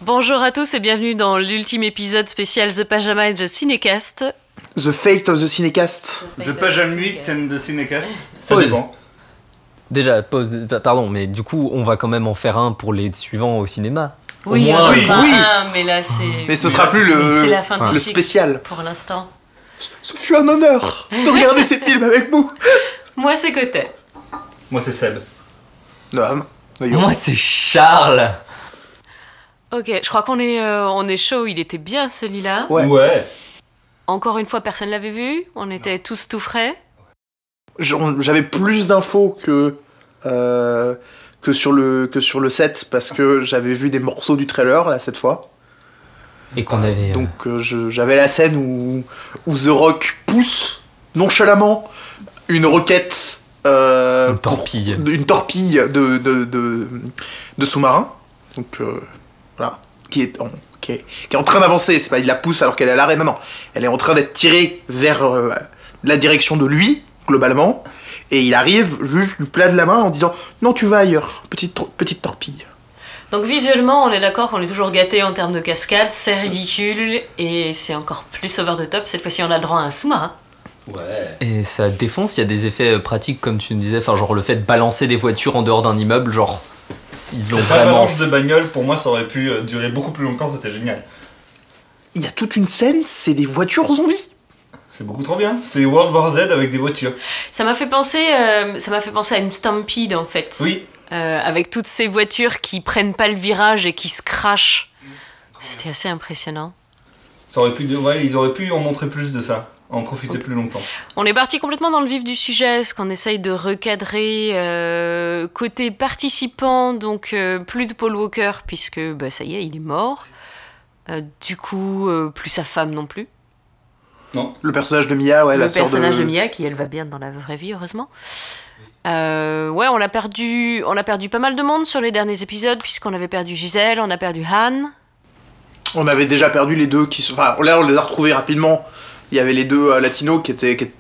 Bonjour à tous et bienvenue dans l'ultime épisode spécial The Pajama and the Cinecast. The Fate of the Cinecast. The Pajama and the Cinecast. Ça dépend. Déjà, pardon, mais du coup, on va quand même en faire un pour les suivants au cinéma. Oui, moins, oui. Mais là c'est... Mais ce sera plus c'est la fin le spécial. Pour l'instant. Ce fut un honneur de regarder ces films avec vous. Moi c'est Côté. Moi c'est Seb. Non, moi c'est Charles. Ok, je crois qu'on est chaud, il était bien celui-là. Ouais. Encore une fois, personne l'avait vu, on était tous tout frais. J'avais plus d'infos que sur le set parce que j'avais vu des morceaux du trailer là cette fois. Et qu'on avait. Donc j'avais la scène où The Rock pousse nonchalamment une roquette. Une torpille. Une torpille de sous-marin. Donc voilà. Qui est en train d'avancer. C'est pas il la pousse alors qu'elle est à l'arrêt. Non. Elle est en train d'être tirée vers la direction de lui, globalement. Et il arrive juste du plat de la main en disant non, tu vas ailleurs, petite torpille. Donc visuellement, on est d'accord qu'on est toujours gâté en termes de cascade, c'est ridicule et c'est encore plus over the top. Cette fois-ci, on a le droit à un sous-marin. Ouais. Et ça défonce, il y a des effets pratiques comme tu nous disais, enfin genre le fait de balancer des voitures en dehors d'un immeuble, genre ils ont vraiment de bagnole, pour moi ça aurait pu durer beaucoup plus longtemps, c'était génial. Il y a toute une scène, c'est des voitures zombies. C'est beaucoup trop bien, c'est World War Z avec des voitures. Ça m'a fait penser à une Stampede en fait. Oui. Avec toutes ces voitures qui prennent pas le virage et qui se crachent. C'était assez impressionnant. Ça aurait pu, ils auraient pu en montrer plus de ça. En profiter plus longtemps. On est parti complètement dans le vif du sujet, ce qu'on essaye de recadrer côté participant, donc plus de Paul Walker, puisque ça y est, il est mort. Du coup, plus sa femme non plus. Non. Le personnage de Mia, ouais, la sœur de... Le personnage de Mia, qui elle va bien dans la vraie vie, heureusement. Ouais, on a perdu pas mal de monde sur les derniers épisodes, puisqu'on avait perdu Gisèle, on a perdu Han. On avait déjà perdu les deux qui sont... Enfin, là, on les a retrouvés rapidement. Il y avait les deux latinos qui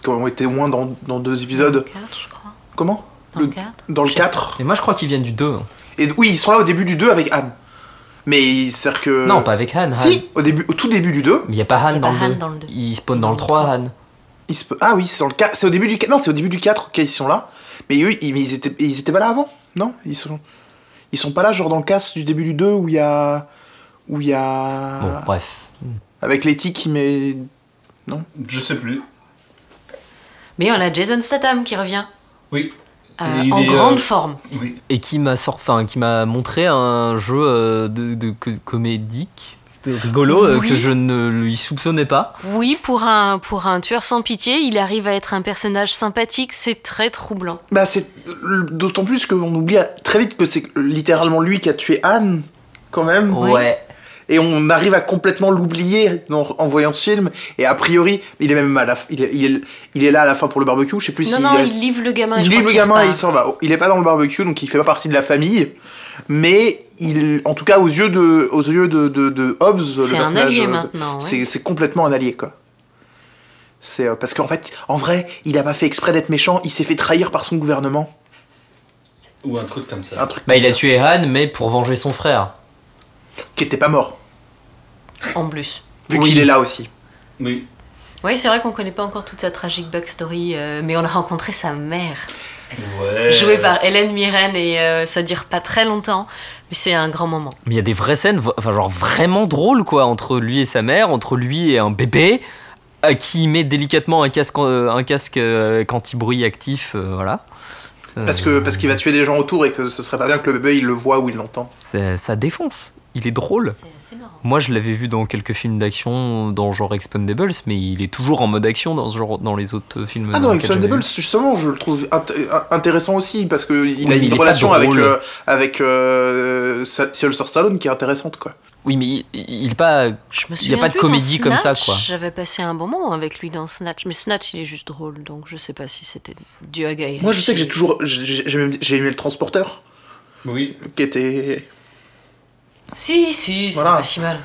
ont été au moins dans 2 épisodes. Dans le 4, je crois. Comment ? Dans le 4. Et moi, je crois qu'ils viennent du 2. Et oui, ils sont là au début du 2 avec Han. Mais c'est-à-dire que... Non, pas avec Han. Si, au tout début du 2. Mais il n'y a pas Han, dans, le 2. Il spawn dans le 3, Han. Ah oui, c'est dans le 4. C'est au début du 4. Non, c'est au début du 4 qu'ils sont là. Mais eux, ils étaient pas là avant. Non, ils sont pas là, genre dans le cast du début du 2 où il y a... Bon, bref. Avec Letty qui met... Non ? Je sais plus. Mais on a Jason Statham qui revient. Oui. En grande forme. Oui. Et qui m'a montré un jeu de comédique, rigolo, que je ne lui soupçonnais pas. Oui, pour un tueur sans pitié, il arrive à être un personnage sympathique, c'est très troublant. C'est d'autant plus qu'on oublie très vite que c'est littéralement lui qui a tué Anne, quand même. Ouais. Et on arrive à complètement l'oublier en voyant ce film. Et a priori, il est même il est là à la fin pour le barbecue. Je sais plus il livre le gamin. Il livre le gamin et il s'en va. Il est pas dans le barbecue, donc il fait pas partie de la famille. Mais en tout cas, aux yeux de Hobbs, le personnage, c'est un allié maintenant. Ouais. C'est complètement un allié, quoi. C'est parce qu'en fait, en vrai, il a pas fait exprès d'être méchant. Il s'est fait trahir par son gouvernement. Ou un truc comme ça. Il a tué Han, mais pour venger son frère. Qui était pas mort. En plus. Vu qu'il est là aussi. Oui. Oui, c'est vrai qu'on connaît pas encore toute sa tragique backstory, mais on a rencontré sa mère. Ouais. Jouée par Hélène Mirren, et ça dure pas très longtemps, mais c'est un grand moment. Mais il y a des vraies scènes, genre vraiment drôles, quoi, entre lui et sa mère, entre lui et un bébé, qui met délicatement un casque anti-bruit actif, voilà. Parce qu'il va tuer des gens autour et que ce serait pas bien que le bébé il le voit ou il l'entend. Ça défonce. Il est drôle. C'est assez marrant. Moi, je l'avais vu dans quelques films d'action, dans genre Expendables, mais il est toujours en mode action dans les autres films. Ah non, Expendables, justement, je le trouve intéressant aussi parce que il a une relation avec Sylvester Stallone qui est intéressante, quoi. Oui, mais il n'y a pas de comédie comme ça, quoi. J'avais passé un bon moment avec lui dans Snatch, mais Snatch il est juste drôle, donc je sais pas si c'était dû à Guy. Moi, je sais que j'ai aimé le transporteur. Oui. Qui était... Si, c'est pas si mal.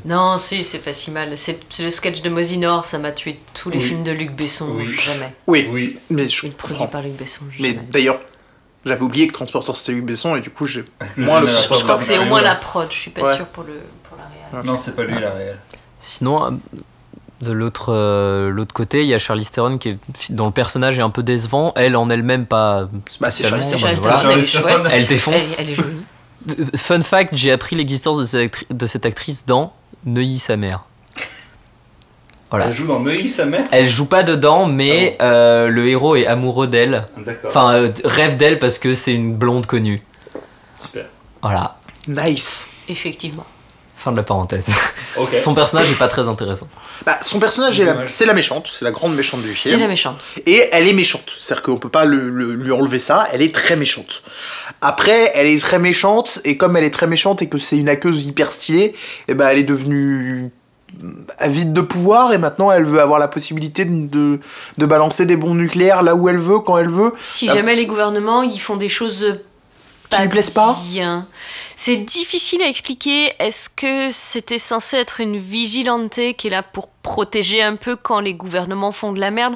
Non, c'est pas si mal. C'est le sketch de Mosinor, ça m'a tué tous les films de Luc Besson, jamais. Oui, mais je produit par Luc Besson, mais jamais. d'ailleurs, J'avais oublié que Transporteur c'était Luc Besson et du coup j'ai Le moins le générateur Je crois que c'est au moins Ouais. la prod, je suis pas Ouais. sûre pour la réal. Non, c'est pas lui la réelle. Sinon, de l'autre côté, il y a Charlize Theron dont le personnage est un peu décevant. Elle en elle-même pas. Bah, c'est spécialement, Charlize C'est Theron. Charlize voilà. Theron, elle est Charlize Theron. chouette. Elle défonce. Elle est jolie. Fun fact, j'ai appris l'existence de cette actrice dans Neuilly sa mère. Voilà. Elle joue dans Neuilly, sa mère. Elle joue pas dedans, mais le héros est amoureux d'elle. D'accord. Enfin, rêve d'elle parce que c'est une blonde connue. Super. Voilà. Nice. Effectivement. Fin de la parenthèse. Ok. Son personnage est pas très intéressant. Bah, son personnage, Dommage. c'est la méchante, c'est la grande méchante du C'est film. la méchante. Et elle est méchante. C'est-à-dire qu'on peut pas lui enlever ça, elle est très méchante. Après, elle est très méchante, et comme elle est très méchante et que c'est une hackeuse hyper stylée, et ben elle est devenue avide de pouvoir, et maintenant elle veut avoir la possibilité de balancer des bombes nucléaires là où elle veut, quand elle veut. Si Ah. jamais les gouvernements ils font des choses Qui lui plaisent pas bien. C'est difficile à expliquer. Est-ce que c'était censé être une vigilante qui est là pour protéger un peu quand les gouvernements font de la merde?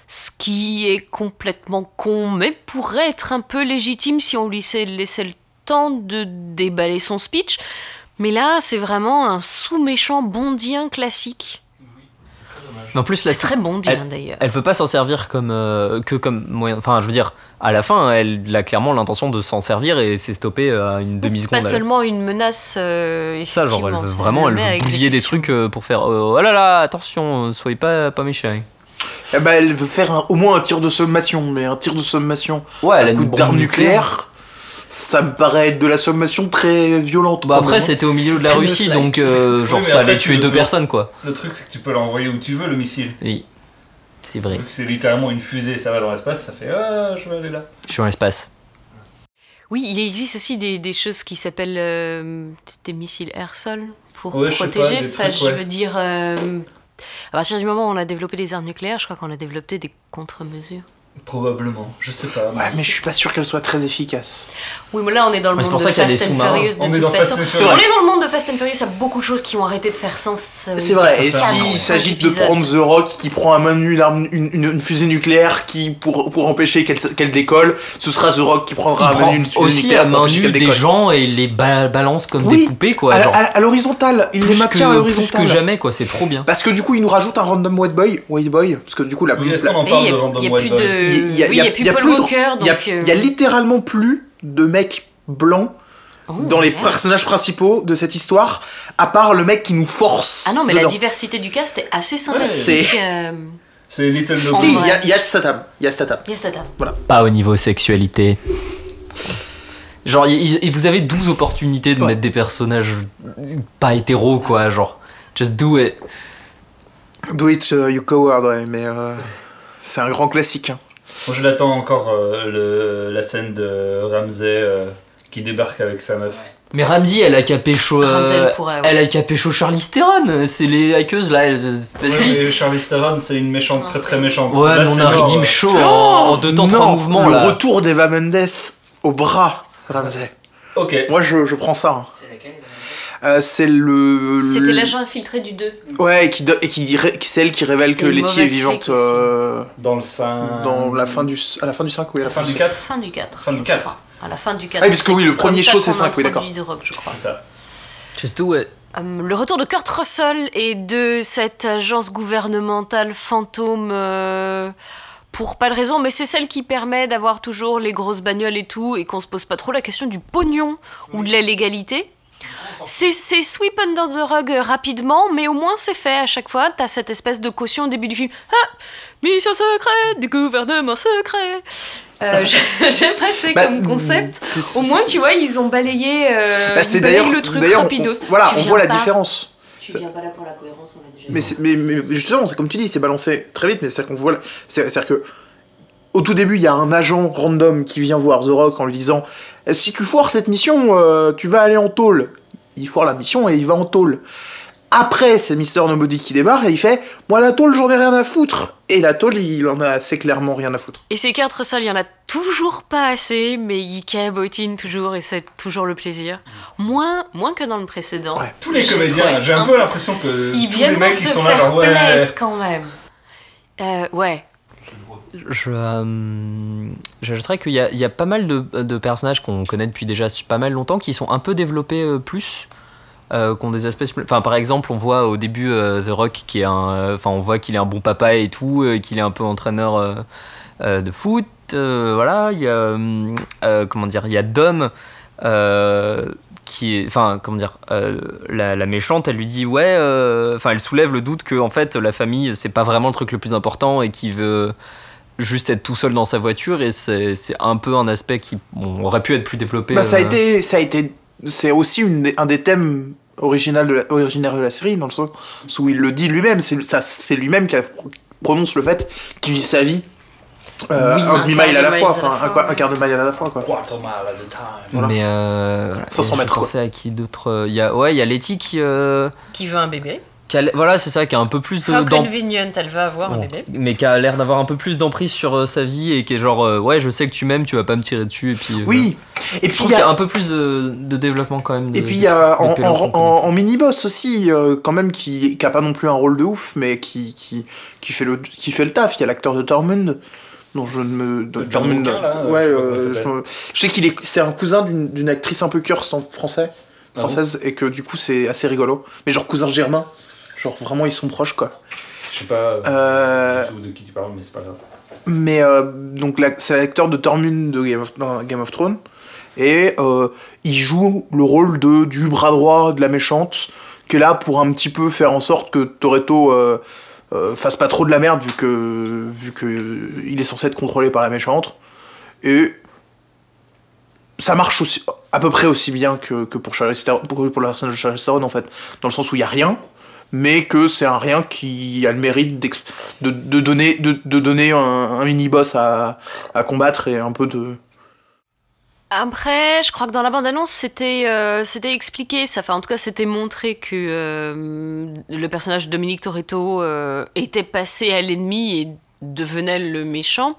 Ce qui est complètement con, mais pourrait être un peu légitime si on lui laissait le temps de déballer son speech. Mais là, c'est vraiment un sous-méchant bondien classique. Mais en plus, là, C'est très bondien d'ailleurs. elle peut pas s'en servir comme que comme moyen. Enfin, je veux dire, à la fin, elle a clairement l'intention de s'en servir et c'est stoppé à une C'est demi-seconde. pas seulement une menace, Ça, genre, elle effectivement, veut c'est vraiment, elle met à veut bousiller des exécution. trucs pour faire. Oh là là, attention, soyez pas méchants. Eh ben, elle veut faire au moins un tir de sommation, mais un tir de sommation Ouais, elle à a coup une bombe d'arme nucléaire, ça me paraît être de la sommation très violente. Bah quand après, même. c'était au milieu de la Thanos Russie, like. donc genre mais ça après, allait tu tuer le 2 veux. personnes quoi. Le truc, c'est que tu peux l'envoyer où tu veux, le missile. Oui, c'est vrai. Vu que c'est littéralement une fusée, ça va dans l'espace, ça fait ah, je vais aller là. Je suis dans l'espace. Oui, il existe aussi des choses qui s'appellent des missiles air-sol pour Ouais, je sais pas, protéger. des Enfin, trucs, je ouais. veux dire, à partir du moment où on a développé des armes nucléaires, je crois qu'on a développé des contre-mesures. Probablement, je sais pas. Ouais, mais je suis pas sûr qu'elle soit très efficace. Oui, mais là, on est dans le Mais c'est monde pour de ça qu'il y a Fast des and sous-marins. Furious de On est toute dans Fast façon. and C'est On vrai. Furious. est dans le monde de Fast and Furious, il y a beaucoup de choses qui ont arrêté de faire sens. C'est vrai, et ça fait un s'il an. s'agit de Épisode. prendre The Rock qui prend à main nue une fusée nucléaire qui pour empêcher qu'elle décolle, ce sera The Rock qui prendra à main nue une fusée aussi nucléaire à pour main empêcher nue qu'elle des décolle. gens et les balance comme Oui, des poupées quoi. À, Genre, à l'horizontale, il les plus maintient à que l'horizontale. jamais quoi, c'est trop bien. Parce que du coup, il nous rajoute un random white boy, parce que du coup, Oui, est-ce qu'on en Et parle il de n'y Random a White plus Boy de. il y a- Oui, il y a- il n'y a plus il y a Paul plus de- Walker, il y a- donc. il y a littéralement plus de mecs blancs Oh, dans les merde. personnages principaux de cette histoire, à part le mec qui nous force. Ah non, mais la dedans. diversité du cast est assez sympathique. c'est- C'est Little En Nobody. Si, vrai. il y a Statham. Il y a Statham. Yes, tata. Pas au niveau sexualité. Genre, vous avez 12 opportunités de Ouais. mettre des personnages pas hétéros, quoi. Genre, just do it. Do it, you coward, ouais, mais c'est un grand classique. Hein. Moi, je l'attends encore la scène de Ramsey qui débarque avec sa meuf. Mais Ramsey, elle a qu'à pécho. Ramsey pourrait, ouais. Elle a qu'à pécho Charlize Theron. C'est les hackeuses là. Ouais, mais Charlize Theron, c'est une méchante, très très méchante. Ouais, Là, mais on c'est a mort, Redeem ouais. Show en 2 temps 3 Non, mouvements le là. retour d'Eva Mendes au bras, Ramsey. Ok. Moi, je prends ça. Hein. C'est laquelle C'est le. C'était l'agent infiltré du 2. Ouais, et qui dirait que c'est elle qui révèle que Et une Letty est mauvaise vivante flic aussi. Dans le 5. dans la fin du 5, oui, à la fin Fin du du 4. Fin du 4. Fin du 4. À la fin du 4. Ah oui, parce que oui, le premier show, c'est 5, oui, d'accord. The Rock, je crois. C'est ça. Just do it. Le retour de Kurt Russell et de cette agence gouvernementale fantôme pour pas de raison, mais c'est celle qui permet d'avoir toujours les grosses bagnoles et tout, et qu'on se pose pas trop la question du pognon ou de la légalité. C'est sweep under the rug rapidement, mais au moins c'est fait à chaque fois. T'as cette espèce de caution au début du film. Ah, mission secrète du gouvernement secret. J'aime assez comme concept. Au moins, tu vois, ils ont balayé, c'est ils balayent d'ailleurs le truc d'ailleurs, rapidos. voilà, Tu on viens voit la pas- différence. Tu viens pas là pour la cohérence, on l'a déjà Mais, dit. mais justement, c'est comme tu dis, c'est balancé très vite, mais c'est qu'on voit. C'est-à-dire que. Au tout début, il y a un agent random qui vient voir The Rock en lui disant si tu foires cette mission, tu vas aller en tôle. Il foire la mission et il va en tôle. Après, c'est Mr. Nobody qui débarque et il fait moi, la tôle, j'en ai rien à foutre. Et la tôle, il en a assez clairement rien à foutre. Et ces 4 salles, il y en a toujours pas assez, mais ils cabotinent toujours et c'est toujours le plaisir. Moins que dans le précédent. Ouais. Tous les J'ai comédiens, trouvé j'ai un peu l'impression que Ils tous viennent les mecs pour qui se sont là, faire genre ouais. plaisir quand même. Ouais. Je ne vois J'ajouterais qu'il y a pas mal de personnages qu'on connaît depuis déjà pas mal longtemps qui sont un peu développés plus, qui ont des aspects. Enfin, par exemple, on voit au début The Rock qui est on voit qu'il est un bon papa et tout, qu'il est un peu entraîneur de foot. Voilà, il y a il y a Dom. Qui est, la méchante, elle lui dit elle soulève le doute que en fait la famille c'est pas vraiment le truc le plus important et qu'il veut juste être tout seul dans sa voiture, et c'est un peu un aspect qui aurait pu être plus développé. Ça a été, c'est aussi un des thèmes originaires de la série, dans le sens où il le dit lui-même, c'est lui-même qui prononce le fait qu'il vit sa vie. Un demi-mile à la fois, un quart de mile à la fois, quoi. Quarter mile at a time. Voilà. Mais 500 mètres, je pensais à qui d'autre. Il y a Letty qui veut un bébé. Voilà, c'est ça, qui a un peu plus How convenient, elle va avoir un bébé. Mais qui a l'air d'avoir un peu plus d'emprise sur sa vie, et qui est genre je sais que tu m'aimes, tu vas pas me tirer dessus, et puis oui. Et puis il y a un peu plus de développement quand même. Et puis il y a en mini-boss aussi, quand même, qui a pas non plus un rôle de ouf, mais qui fait le taf. Il y a l'acteur de Tormund, dont je ne me... Tormund, je sais c'est un cousin d'une actrice un peu curse française, et que du coup c'est assez rigolo. Mais genre cousin germain, genre vraiment ils sont proches, quoi. Je sais pas du tout de qui tu parles, mais c'est pas grave. Mais donc c'est l'acteur de Tormund dans Game of Thrones, et il joue le rôle du bras droit de la méchante, qui est là pour un petit peu faire en sorte que Toretto fasse pas trop de la merde, vu que il est censé être contrôlé par la méchante. Et ça marche aussi, à peu près aussi bien que pour le personnage de Charlize Theron, en fait, dans le sens où il y a rien, mais que c'est un rien qui a le mérite de donner un mini-boss à combattre, et un peu de... Après, je crois que dans la bande-annonce, c'était expliqué, en tout cas, c'était montré que le personnage de Dominique Toretto était passé à l'ennemi et devenait le méchant.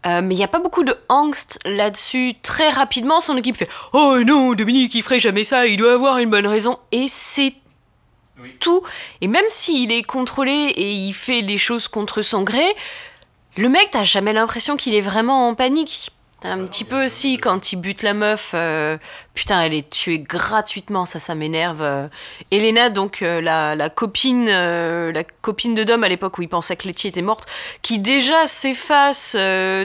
Mais il n'y a pas beaucoup de angst là-dessus. Très rapidement, son équipe fait « Oh non, Dominique, il ferait jamais ça, il doit avoir une bonne raison. » Et c'est tout. Et même s'il est contrôlé et il fait les choses contre son gré, le mec, t'as jamais l'impression qu'il est vraiment en panique. Un petit peu aussi quand il bute la meuf, putain, elle est tuée gratuitement, ça m'énerve. Elena, donc la copine de Dom à l'époque où il pensait que Letty était morte, qui déjà s'efface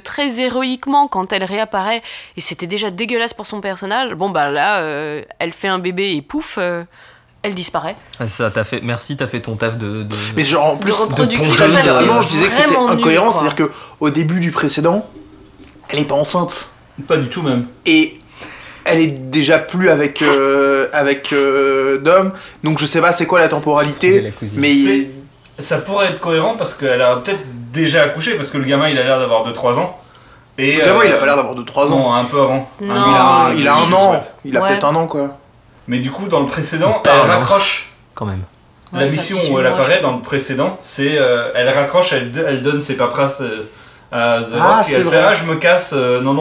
très héroïquement quand elle réapparaît, et c'était déjà dégueulasse pour son personnage. Bon bah là, elle fait un bébé et pouf, elle disparaît. Ça, t'as fait ton taf de mais genre en plus de très littéralement, je disais que c'était incohérent, c'est-à-dire que au début du précédent, elle est pas enceinte. Pas du tout même. Et elle est déjà plus avec Dom, donc je sais pas c'est quoi la temporalité, mais ça pourrait être cohérent parce qu'elle a peut-être déjà accouché, parce que le gamin il a l'air d'avoir 2-3 ans. Et le gamin il a pas l'air d'avoir 2-3 ans. Non, un peu avant. Non, il a un an. Il a peut-être un an, quoi. Mais du coup dans le précédent, elle raccroche. Quand même. La mission où elle apparaît dans le précédent, c'est elle raccroche, elle donne ses paperasses à The Rock, et elle fait je me casse, donc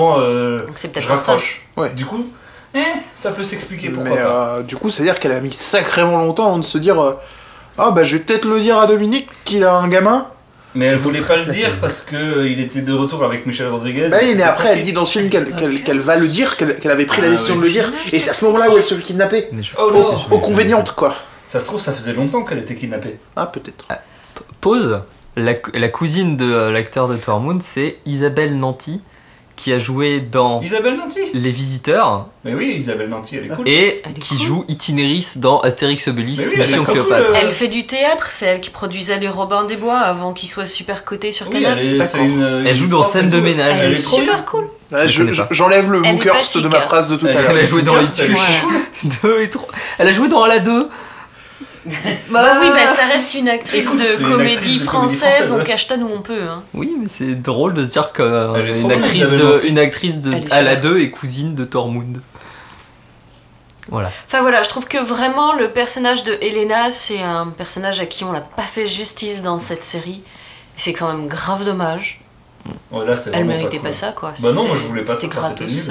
c'est peut-être je raccroche. Ouais. Du coup, ça peut s'expliquer pourquoi pas. Du coup, c'est-à-dire qu'elle a mis sacrément longtemps avant de se dire je vais peut-être le dire à Dominique qu'il a un gamin. Mais elle voulait pas le dire parce que il était de retour avec Michelle Rodriguez. Bah oui, mais après elle dit dans ce film qu'elle va le dire, qu'elle avait pris la décision de le dire, et c'est à ce moment-là où elle se fait kidnapper. Au convéniente, quoi. Ça se trouve, ça faisait longtemps qu'elle était kidnappée. Ah, peut-être. Pause. La cousine de l'acteur de Tormund, c'est Isabelle Nanty, qui a joué dans Isabelle Nanty. Les Visiteurs. Mais oui, Isabelle Nanty, elle est cool. Et qui joue Itinéris dans Astérix Obélix, Mission Cléopâtre. Cool, Elle fait du théâtre, c'est elle qui produisait les Robins des Bois avant qu'ils soient super cotés sur Canal. Elle joue dans Scène de ménage. Elle est super cool. J'enlève le Mookers de ma phrase de tout à l'heure. Elle a joué dans Les Tuches 2 et 3. Elle a joué dans la 2. Ça reste une actrice de comédie française, on cache où on peut. Hein. Oui, mais c'est drôle de se dire qu'une actrice de à la 2 est cousine de Tormund. Voilà. Enfin voilà, je trouve que vraiment le personnage de Elena, c'est un personnage à qui on n'a pas fait justice dans cette série. C'est quand même grave dommage. Ouais, là, elle méritait pas ça, quoi. Bah non, moi je voulais pas ça. C'était gratos.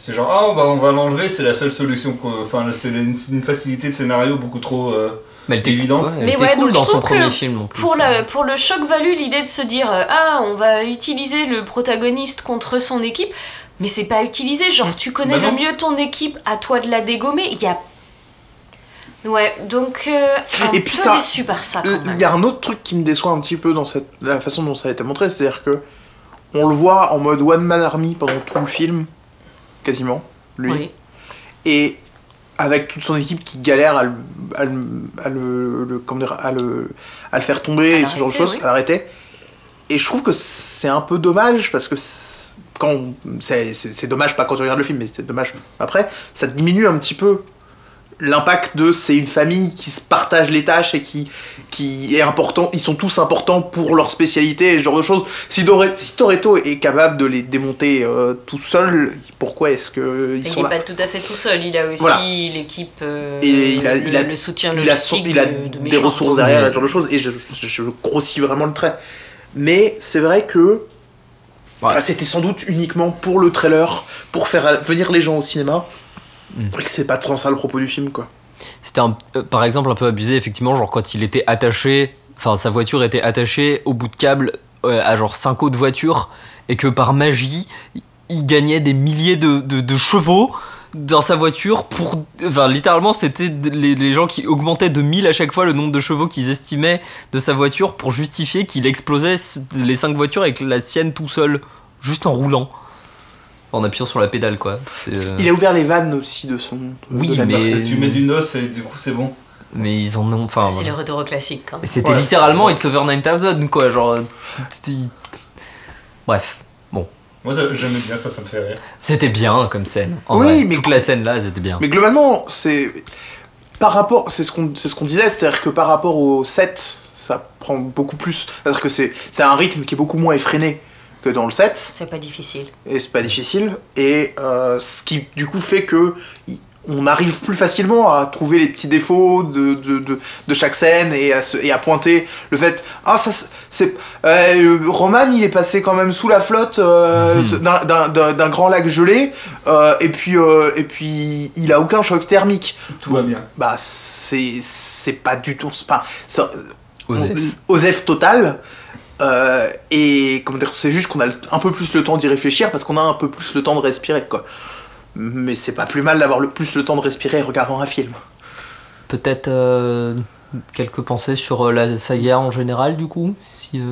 C'est genre, on va l'enlever, c'est la seule solution. Enfin, c'est une facilité de scénario beaucoup trop évidente. Mais ouais, cool donc dans je son trouve premier que film non plus. pour le choc value, l'idée de se dire on va utiliser le protagoniste contre son équipe, mais c'est pas utilisé. Genre, tu connais le mieux ton équipe, à toi de la dégommer. Il y a. Ouais, donc et puis peu déçu par ça quand même. Il y a un autre truc qui me déçoit un petit peu dans la façon dont ça a été montré, c'est-à-dire que on le voit en mode one man army pendant tout le film, quasiment, lui. Oui. Et avec toute son équipe qui galère à le faire tomber et ce genre de choses, à l'arrêter. Et je trouve que c'est un peu dommage parce que c'est dommage pas quand tu regardes le film, mais c'est dommage après, ça diminue un petit peu l'impact de c'est une famille qui se partage les tâches et qui est important, ils sont tous importants pour leur spécialité et ce genre de choses. Si Toretto est capable de les démonter tout seul, pourquoi est-ce que ils sont là? Il n'est pas tout à fait tout seul, il a aussi l'équipe et il a le soutien logistique il a de des ressources derrière, ce genre de choses, et je grossis vraiment le trait. Mais c'est vrai que c'était sans doute uniquement pour le trailer, pour faire venir les gens au cinéma. Et que c'est pas trop ça le propos du film, quoi. C'était par exemple un peu abusé, effectivement, genre quand il était attaché, enfin sa voiture était attachée au bout de câble à genre 5 autres voitures, et que par magie il gagnait des milliers de chevaux dans sa voiture pour. Enfin, littéralement, c'était les gens qui augmentaient de 1000 à chaque fois le nombre de chevaux qu'ils estimaient de sa voiture pour justifier qu'il explosait les 5 voitures avec la sienne tout seul, juste en roulant. En appuyant sur la pédale, quoi. Il a ouvert les vannes aussi de son. Oui, mais. Parce que tu mets du noce et du coup, c'est bon. Mais ils en ont. Enfin, c'est le retour au classique, quand même. C'était littéralement It's Over 9000, quoi. Genre. Bref, bon. Moi, j'aimais bien ça me fait rire. C'était bien comme scène. En oui, vrai, mais. Toute la scène là, c'était bien. Mais globalement, c'est. Par rapport. C'est ce qu'on disait, c'est-à-dire que par rapport au 7, ça prend beaucoup plus. C'est-à-dire que c'est un rythme qui est beaucoup moins effréné que dans le 7. C'est pas difficile. Et c'est pas difficile. Et ce qui du coup fait que on arrive plus facilement à trouver les petits défauts de chaque scène et à pointer le fait Roman il est passé quand même sous la flotte d'un grand lac gelé et puis il a aucun choc thermique. Tout va bien. Bah c'est pas du tout. Enfin, Osef total. Et comment dire, c'est juste qu'on a un peu plus le temps d'y réfléchir parce qu'on a un peu plus le temps de respirer, quoi. Mais c'est pas plus mal d'avoir plus le temps de respirer en regardant un film. Peut-être quelques pensées sur la saga en général, du coup, si,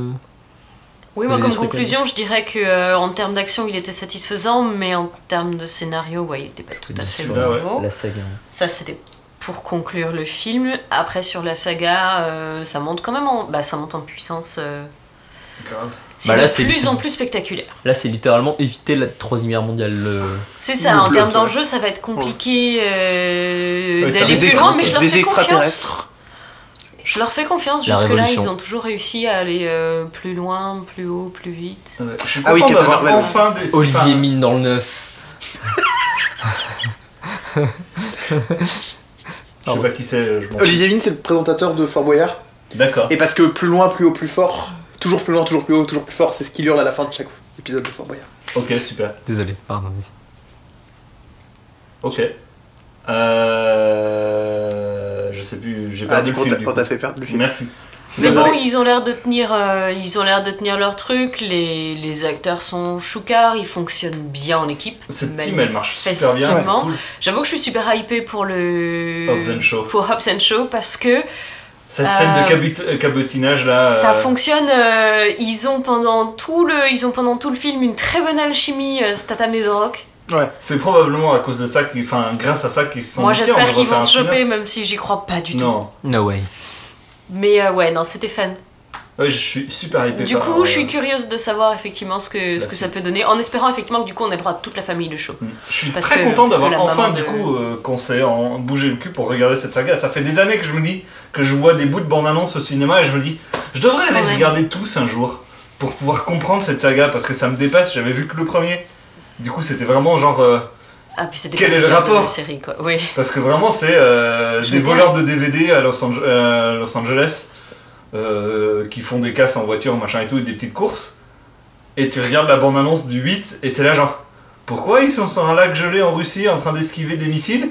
oui, moi comme conclusion, je dirais que en termes d'action, il était satisfaisant, mais en termes de scénario, il était pas tout à fait au niveau. La saga. Ça, c'était pour conclure le film. Après, sur la saga, ça monte quand même ça monte en puissance. Grave. C'est de plus en plus spectaculaire. Là, c'est littéralement éviter la Troisième Guerre mondiale. C'est ça, en termes d'enjeu, ça va être compliqué d'aller plus loin, mais je leur fais confiance. Je leur fais confiance, jusque-là, ils ont toujours réussi à aller plus loin, plus haut, plus vite. Je suis content d'avoir enfin des... Olivier Mine dans le 9. Je sais pas qui c'est, Olivier Mine, c'est le présentateur de Fort Boyard. D'accord. Et parce que plus loin, plus haut, plus fort, toujours plus loin, toujours plus haut, toujours plus fort, c'est ce qu'il hurle à la fin de chaque épisode de Fort Boyard. Ok, super. Désolé, pardon. Ok. Je sais plus, j'ai perdu le fil. Quand t'as fait perdre le fil. Merci. Mais bon, ils ont l'air de tenir leur truc. Les acteurs sont choucards, ils fonctionnent bien en équipe. Cette team, elle marche super bien. Cool. J'avoue que je suis super hypée pour le Hobbs & Shaw. Pour Hobbs & Shaw parce que cette scène de cabotinage là. Ça fonctionne. Ils ont pendant tout le film une très bonne alchimie, Statham et The Rock. Ouais. C'est probablement à cause de ça, grâce à ça qu'ils se sont. Moi, j'espère qu'ils vont se choper, même si j'y crois pas du tout. No way. Mais non, c'était fun. Ouais, je suis super hypé. Du coup, je suis curieuse de savoir effectivement ce que ça peut donner, en espérant effectivement que du coup on ait droit à toute la famille de Shaw. Je suis très content d'avoir enfin du coup qu'on s'est bougé le cul pour regarder cette saga. Ça fait des années que je me dis que je vois des bouts de bande-annonce au cinéma et je me dis je devrais aller regarder tous un jour pour pouvoir comprendre cette saga parce que ça me dépasse. J'avais vu que le premier. Du coup, c'était vraiment genre. Puis c'était quel est le rapport de la série, quoi. Oui. Parce que vraiment, c'est des voleurs de DVD à Los Angeles qui font des casses en voiture, machin et tout, et des petites courses. Et tu regardes la bande-annonce du 8 et t'es là genre Pourquoi ils sont sur un lac gelé en Russie en train d'esquiver des missiles?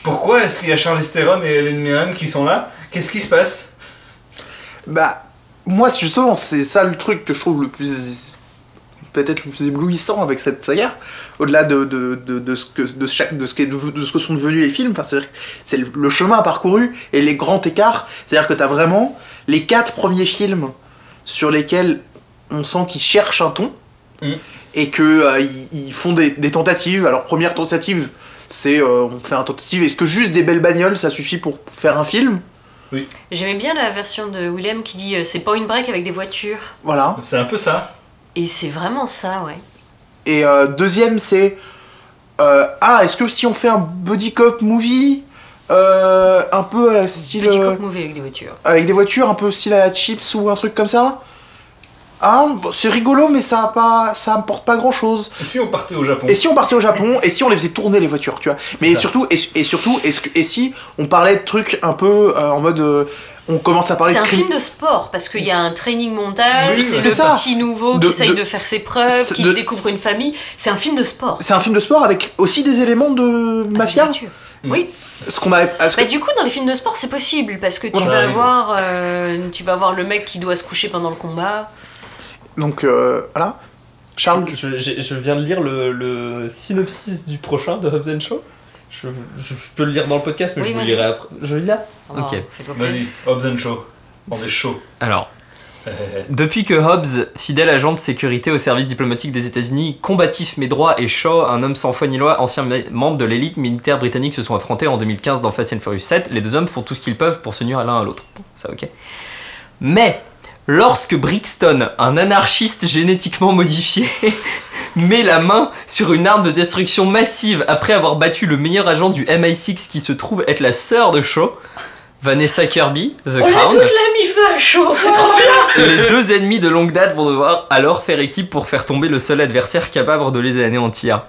Pourquoi est-ce qu'il y a Charlize Theron et Helen Mirren qui sont là? Qu'est-ce qui se passe? Bah, moi, justement, c'est ça le truc que je trouve le plus... peut-être le plus éblouissant avec cette saga, au-delà de ce que sont devenus les films. Enfin, c'est le chemin parcouru et les grands écarts. C'est-à-dire que t'as vraiment les 4 premiers films sur lesquels on sent qu'ils cherchent un ton et que ils font des tentatives. Alors, première tentative, c'est on fait un tentative. Est-ce que juste des belles bagnoles, ça suffit pour faire un film? Oui. J'aimais bien la version de Willem qui dit c'est Point Break avec des voitures. Voilà. C'est un peu ça. Et c'est vraiment ça, ouais. Et deuxième, c'est est-ce que si on fait un buddy cop movie un peu style Petit cop movie avec des voitures. avec des voitures un peu style à la Chips ou un truc comme ça, bon, c'est rigolo mais ça apporte pas grand chose. Et si on partait au Japon? Et si on partait au Japon et si on les faisait tourner les voitures, tu vois. Mais surtout et si on parlait de trucs un peu en mode on commence à parler c'est de un film de sport parce qu'il y a un training montage, Oui, c'est c'est le ça. petit nouveau qui essaye de faire ses preuves, qui de- découvre une famille. C'est un film de sport. c'est un film de sport avec aussi des éléments de Avec mafia. des voitures. Oui. Ce qu'on avait Bah, du coup, dans les films de sport, c'est possible parce que tu Ouais, vas oui. tu vas avoir le mec qui doit se coucher pendant le combat. donc voilà. Charles, Je viens de lire le synopsis du prochain de Hobbs & Shaw. Je peux le lire dans le podcast, mais Oui, je vous le vas-y. lirai après. Je le lis là. Oh, Ok. fais-toi plaisir. Vas-y, Hobbs & Shaw. On est chaud. Alors, depuis que Hobbs, fidèle agent de sécurité au service diplomatique des États-Unis, combatif mais droit, et Shaw, un homme sans foi ni loi, ancien membre de l'élite militaire britannique, se sont affrontés en 2015 dans Fast and Furious 7, les deux hommes font tout ce qu'ils peuvent pour se nuire l'un à l'autre. Bon, ça ok. Mais, lorsque Brixton, un anarchiste génétiquement modifié, met la main sur une arme de destruction massive après avoir battu le meilleur agent du MI6 qui se trouve être la sœur de Shaw, Vanessa Kirby, The On a Crown, toute la mi-feu à chaud, c'est trop bien. les deux ennemis de longue date vont devoir alors faire équipe pour faire tomber le seul adversaire capable de les anéantir.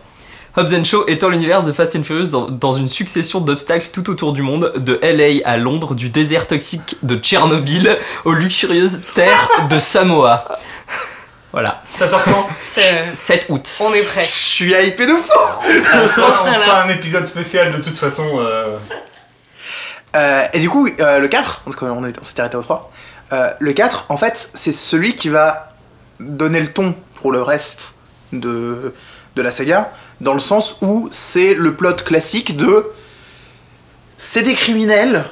Hobbs & Shaw étend l'univers de Fast and Furious dans une succession d'obstacles tout autour du monde, de LA à Londres, du désert toxique de Tchernobyl aux luxurieuses terres de Samoa. Voilà, Ça sort quand? 7 août. On est prêt. je suis hypé de fou. On sera là. fera un épisode spécial de toute façon. Et du coup, le 4, parce qu'on s'était arrêté au 3, le 4, en fait, c'est celui qui va donner le ton pour le reste de la saga, dans le sens où c'est le plot classique de... C'est des criminels,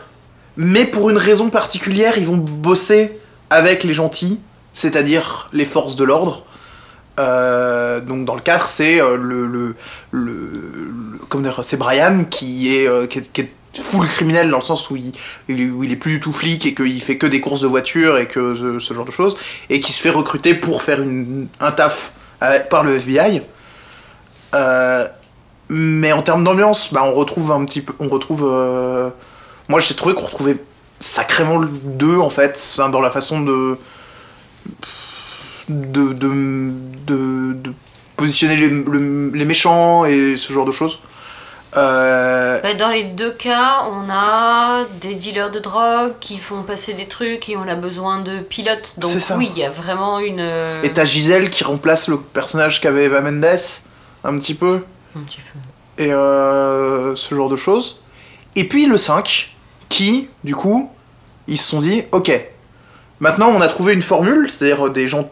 mais pour une raison particulière, ils vont bosser avec les gentils, c'est-à-dire les forces de l'ordre. Donc dans le 4, c'est comment dire, c'est Brian qui est full criminel dans le sens où il est plus du tout flic et qu'il fait que des courses de voiture et que ce genre de choses, et qui se fait recruter pour faire un taf par le FBI. Mais en termes d'ambiance, bah, on retrouve un petit peu, moi j'ai trouvé qu'on retrouvait sacrément le 2 en fait, dans la façon de positionner les méchants et ce genre de choses. Bah, dans les deux cas, on a des dealers de drogue qui font passer des trucs et on a besoin de pilotes. Donc C'est ça. oui, il y a vraiment une... Et t'as Gisèle qui remplace le personnage qu'avait Eva Mendes, un petit peu, Un petit peu. et ce genre de choses. Et puis le 5, qui, du coup, ils se sont dit, ok, maintenant on a trouvé une formule, c'est-à-dire des gens,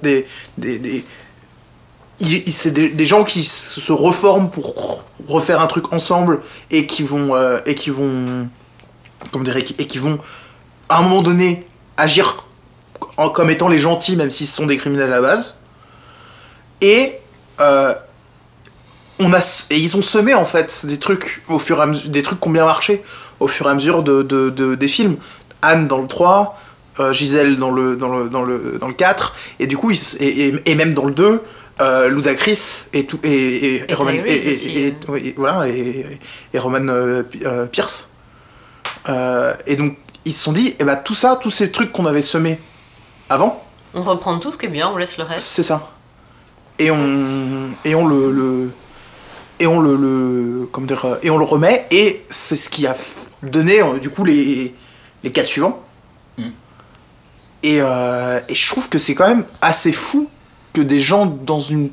c'est des gens qui se reforment pour refaire un truc ensemble et qui vont comment dire, et qui vont à un moment donné agir comme étant les gentils même si ce sont des criminels à la base, et ils ont semé en fait des trucs au fur et à mesure, des trucs qui ont bien marché au fur et à mesure des films. Anne dans le 3, Gisèle dans le 4, et du coup et même dans le 2, Ludacris et tout et Roman Tyrese aussi, et Roman Pierce. Et donc ils se sont dit, et bah tout ça, tous ces trucs qu'on avait semés avant, On reprend tout ce qui est bien, on laisse le reste. c'est ça. Et on le comment dire, et on le remet, et c'est ce qui a donné du coup les 4 suivants. Et je trouve que c'est quand même assez fou que des gens dans une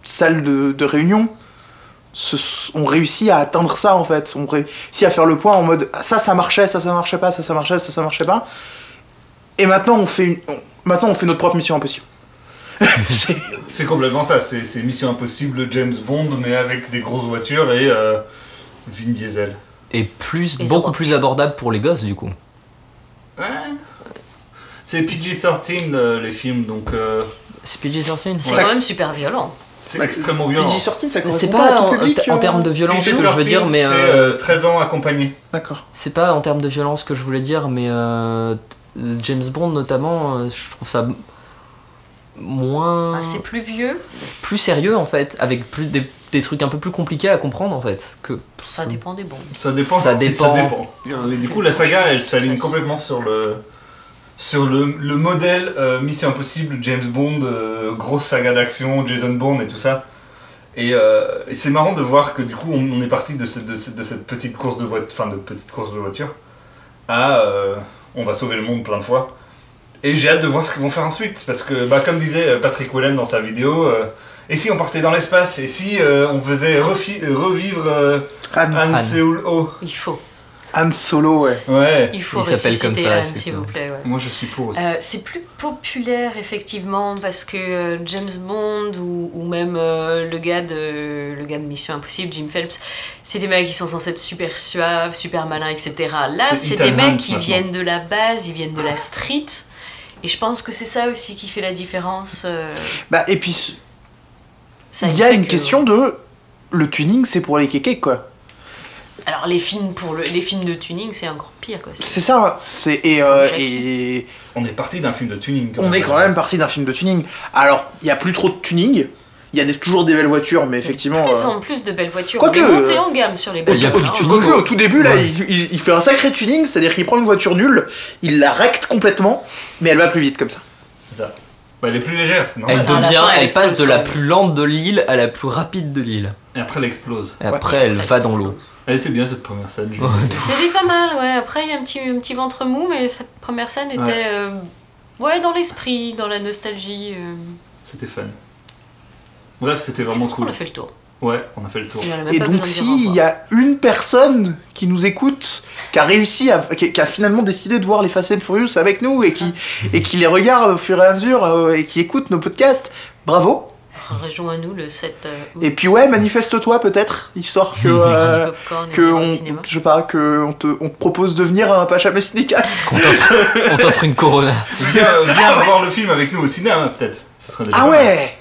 salle de réunion ont réussi à atteindre ça en fait. On réussit à faire le point en mode ça marchait, ça marchait pas, ça marchait, ça marchait pas. Et maintenant on fait notre propre Mission Impossible. C'est complètement ça, c'est Mission Impossible James Bond mais avec des grosses voitures et Vin Diesel. Et beaucoup plus abordable pour les gosses du coup. Ouais. C'est PG-13 les films donc. C'est PG-13. C'est quand même super violent. C'est extrêmement violent. PG-13 ça correspond C'est pas à pas tout public. en termes de violence que je veux dire, mais. C'est 13 ans accompagné. D'accord. C'est pas en termes de violence que je voulais dire, mais James Bond notamment, je trouve ça moins. Ah, c'est plus vieux. Plus sérieux en fait, avec plus des trucs un peu plus compliqués à comprendre en fait. Ça dépend des bons. Ça dépend. Et du coup, la saga, elle s'aligne complètement sur le modèle Mission Impossible, James Bond, grosse saga d'action, Jason Bourne et tout ça. Et c'est marrant de voir que du coup, on est parti de cette petite course de voiture à on va sauver le monde plein de fois. Et j'ai hâte de voir ce qu'ils vont faire ensuite, parce que comme disait Patrick Whelan dans sa vidéo, et si on partait dans l'espace, et si on faisait revivre Han Solo. Il faut. Han Solo, ouais. Il faut s'appelle comme ressusciter ça, Han, s'il vous plaît. Ouais. Moi je suis pour aussi. C'est plus populaire effectivement parce que James Bond ou même le gars de Mission Impossible, Jim Phelps, c'est des mecs qui sont censés être super suaves, super malins, etc. Là, c'est des mecs qui viennent de la base, ils viennent de la street. Et je pense que c'est ça aussi qui fait la différence. Et puis, il y a une question de... Le tuning, c'est pour les kékés, quoi. Alors, les films de tuning, c'est encore pire, quoi. C'est ça, et... On est parti d'un film de tuning. On est quand même parti d'un film de tuning. Alors, il n'y a plus trop de tuning. Il y a toujours des belles voitures, mais effectivement... Plus en plus de belles voitures. Quoique, on est monté en gamme sur les belles voitures. Au tout début, là, il fait un sacré tuning, c'est-à-dire qu'il prend une voiture nulle, il la recte complètement, mais elle va plus vite comme ça. C'est ça. Elle est plus légère, c'est normal. Elle passe de la plus lente de l'île à la plus rapide de l'île. Et après, elle explose. Et après, elle va dans l'eau. Elle était bien cette première scène. C'était pas mal, ouais. Après, il y a un petit ventre mou, mais cette première scène était dans l'esprit, dans la nostalgie. C'était fun. Bref, c'était vraiment cool. On a fait le tour. Ouais, on a fait le tour. Et donc s'il y a une personne qui nous écoute, qui a finalement décidé de voir les Fast and Furious avec nous et qui les regarde au fur et à mesure et qui écoute nos podcasts, bravo. Rejoins-nous le 7 août. Et puis manifeste-toi peut-être, histoire que on te propose de venir à un Pachama Cinécast. On t'offre une Corona. Viens voir le film avec nous au cinéma peut-être. Ça serait déjà Ah ouais.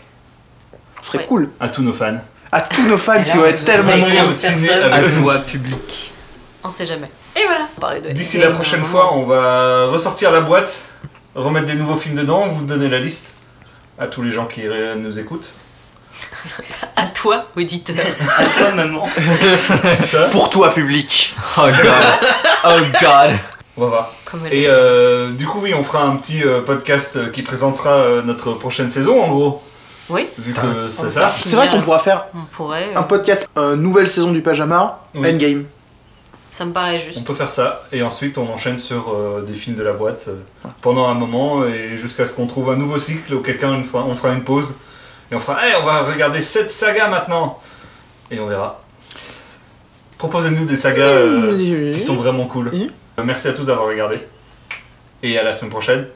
Ce serait cool. À tous nos fans. À tous nos fans qui vont être tellement à toi public. On sait jamais. Et voilà. D'ici la prochaine fois, on va ressortir la boîte, remettre des nouveaux films dedans, vous donner la liste à tous les gens qui nous écoutent. À toi, auditeur. À toi, maman. C'est ça. Pour toi, public. Oh god. Oh god. On va voir. Et du coup, oui, on fera un petit podcast qui présentera notre prochaine saison, en gros. Oui. Vu que c'est ça. C'est vrai qu'on pourra faire un podcast nouvelle saison du Pajama, Endgame. Ça me paraît juste. On peut faire ça, et ensuite on enchaîne sur des films de la boîte pendant un moment, et jusqu'à ce qu'on trouve un nouveau cycle où on fera une pause, et on fera on va regarder cette saga maintenant, et on verra. Proposez-nous des sagas qui sont vraiment cool. Merci à tous d'avoir regardé, et à la semaine prochaine.